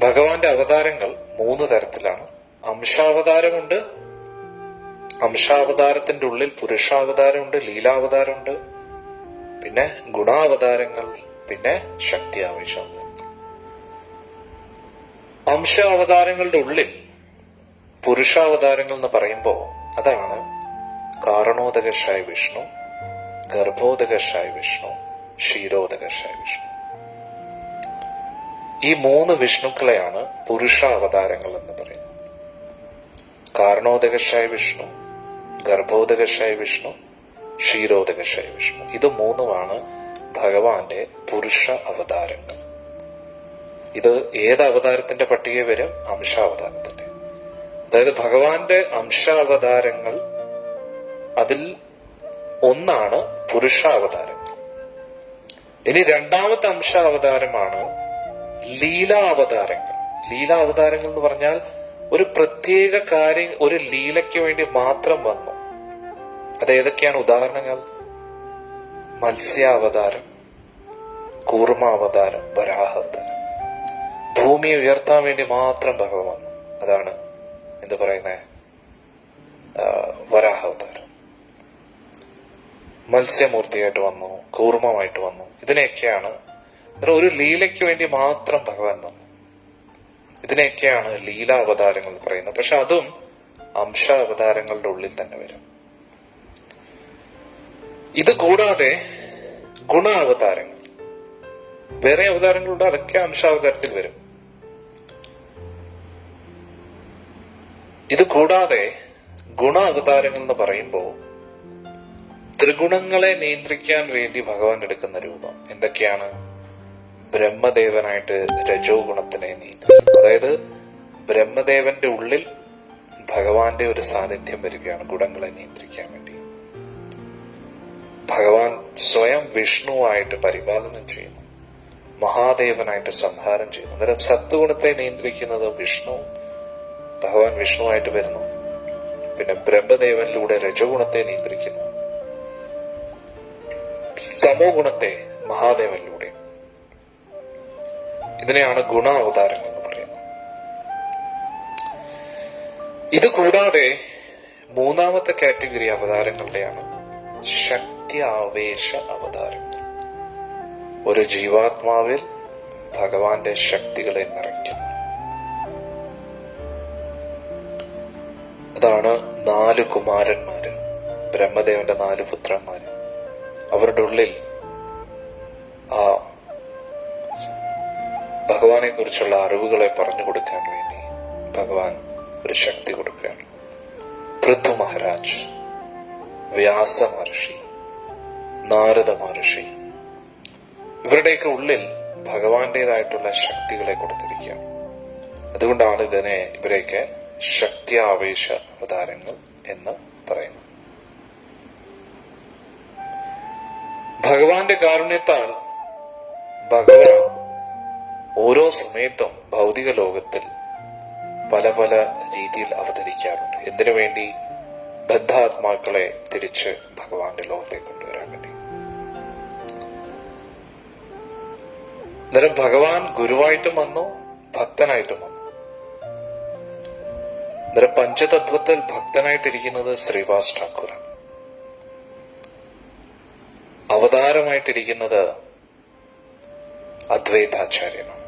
ഭഗവാന്റെ അവതാരങ്ങൾ 3 തരത്തിലാണ്. അംശാവതാരമുണ്ട്, അംശാവതാരത്തിന്റെ ഉള്ളിൽ പുരുഷാവതാരമുണ്ട്, ലീലാവതാരമുണ്ട്, പിന്നെ ഗുണാവതാരങ്ങൾ, പിന്നെ ശക്തി ആവേശം. അംശാവതാരങ്ങളുടെ ഉള്ളിൽ പുരുഷാവതാരങ്ങൾ എന്ന് പറയുമ്പോൾ അതാണ് കാരണോദകശായ വിഷ്ണു, ഗർഭോദകശായ വിഷ്ണു, ക്ഷീരോദകശായ വിഷ്ണു. ഈ 3 വിഷ്ണുക്കളെയാണ് പുരുഷാവതാരങ്ങൾ എന്ന് പറയുന്നത്. കാരണോദകശായ വിഷ്ണു, ഗർഭോദകശായ വിഷ്ണു, ക്ഷീരോദകശായ വിഷ്ണു. ഇത് 3മാണ് ഭഗവാന്റെ പുരുഷ അവതാരങ്ങൾ. ഇത് ഏത് അവതാരത്തിന്റെ പട്ടിക വരും? അംശാവതാരത്തിന്റെ. അതായത് ഭഗവാന്റെ അംശാവതാരങ്ങൾ, അതിൽ ഒന്നാണ് പുരുഷാവതാരങ്ങൾ. ഇനി രണ്ടാമത്തെ അംശാവതാരമാണ് ലീലാവതാരങ്ങൾ. ലീലാവതാരങ്ങൾ എന്ന് പറഞ്ഞാൽ ഒരു പ്രത്യേക കാര്യം, ഒരു ലീലയ്ക്ക് വേണ്ടി മാത്രം വന്നു. അത് ഏതൊക്കെയാണ് ഉദാഹരണങ്ങൾ? മത്സ്യാവതാരം, കൂർമാവതാരം, വരാഹാവതാരം. ഭൂമിയെ ഉയർത്താൻ വേണ്ടി മാത്രം ഭഗവാൻ വന്നു. അതാണ് എന്ത് പറയുന്നത്? വരാഹാവതാരം. മത്സ്യമൂർത്തിയായിട്ട് വന്നു, കൂർമ്മമായിട്ട് വന്നു. ഇതിനെയൊക്കെയാണ് ഒരു ലീലയ്ക്ക് വേണ്ടി മാത്രം ഭഗവാൻ വന്നു. ഇതിനെയൊക്കെയാണ് ലീലാവതാരങ്ങൾ എന്ന് പറയുന്നത്. പക്ഷെ അതും അംശാവതാരങ്ങളുടെ ഉള്ളിൽ തന്നെ വരും. ഇത് കൂടാതെ ഗുണാവതാരങ്ങൾ, വേറെ അവതാരങ്ങളുണ്ട്, അതൊക്കെ അംശാവതാരത്തിൽ വരും. ഇത് കൂടാതെ ഗുണ അവതാരങ്ങൾ എന്ന് പറയുമ്പോൾ ത്രിഗുണങ്ങളെ നിയന്ത്രിക്കാൻ വേണ്ടി ഭഗവാൻ എടുക്കുന്ന രൂപം എന്തൊക്കെയാണ്? ബ്രഹ്മദേവനായിട്ട് രജോ ഗുണത്തിനെ നിയന്ത്രിക്കും. അതായത് ബ്രഹ്മദേവന്റെ ഉള്ളിൽ ഭഗവാന്റെ ഒരു സാന്നിധ്യം വരികയാണ് ഗുണങ്ങളെ നിയന്ത്രിക്കാൻ വേണ്ടി. ഭഗവാൻ സ്വയം വിഷ്ണുവായിട്ട് പരിപാലനം ചെയ്യുന്നു, മഹാദേവനായിട്ട് സംഹാരം ചെയ്യുന്നു. അന്നേരം സത്വഗുണത്തെ നിയന്ത്രിക്കുന്നത് വിഷ്ണു, ഭഗവാൻ വിഷ്ണുവായിട്ട് വരുന്നു. പിന്നെ ബ്രഹ്മദേവനിലൂടെ രജോഗുണത്തെ നിയന്ത്രിക്കുന്നു, തമോ ഗുണത്തെ മഹാദേവനിലൂടെ. ഇതിനെയാണ് ഗുണ അവതാരങ്ങൾ എന്ന് പറയുന്നത്. ഇത് കൂടാതെ മൂന്നാമത്തെ കാറ്റഗറി അവതാരങ്ങളുടെയാണ് ശക്തി ആവേശ അവതാരങ്ങൾ. ഒരു ജീവാത്മാവിൽ ഭഗവാന്റെ ശക്തികളെ നിറയ്ക്കുന്നു. അതാണ് 4 കുമാരന്മാര്, ബ്രഹ്മദേവന്റെ 4 പുത്രന്മാര്. അവരുടെ ഉള്ളിൽ ആ ഭഗവാനെ കുറിച്ചുള്ള അറിവുകളെ പറഞ്ഞു കൊടുക്കാൻ വേണ്ടി ഭഗവാൻ ഒരു ശക്തി കൊടുക്കുകയാണ്. പൃഥു മഹാരാജ്, വ്യാസ മഹർഷി, നാരദ മഹർഷി, ഇവരുടെയൊക്കെ ഉള്ളിൽ ഭഗവാന്റേതായിട്ടുള്ള ശക്തികളെ കൊടുത്തിരിക്കുകയാണ്. അതുകൊണ്ടാണ് ഇവരെയൊക്കെ ശക്തി ആവേശ അവതാരങ്ങൾ എന്ന് പറയുന്നത്. ഭഗവാന്റെ കാരുണ്യത്താൽ ഭഗവാൻ ഓരോ സമയത്തും ഭൗതിക ലോകത്തിൽ പല പല രീതിയിൽ അവതരിക്കാറുണ്ട്. എന്തിനു വേണ്ടി? ബദ്ധാത്മാക്കളെ തിരിച്ച് ഭഗവാന്റെ ലോകത്തേക്ക് കൊണ്ടുവരാൻ വേണ്ടി. അന്നേരം ഭഗവാൻ ഗുരുവായിട്ടും വന്നു, ഭക്തനായിട്ടും വന്നു. അന്നേരം പഞ്ചതത്വത്തിൽ ഭക്തനായിട്ടിരിക്കുന്നത് ശ്രീവാസ് ഠാക്കൂറാണ്. അവതാരമായിട്ടിരിക്കുന്നത് അദ്വൈതാചാര്യനാണ്.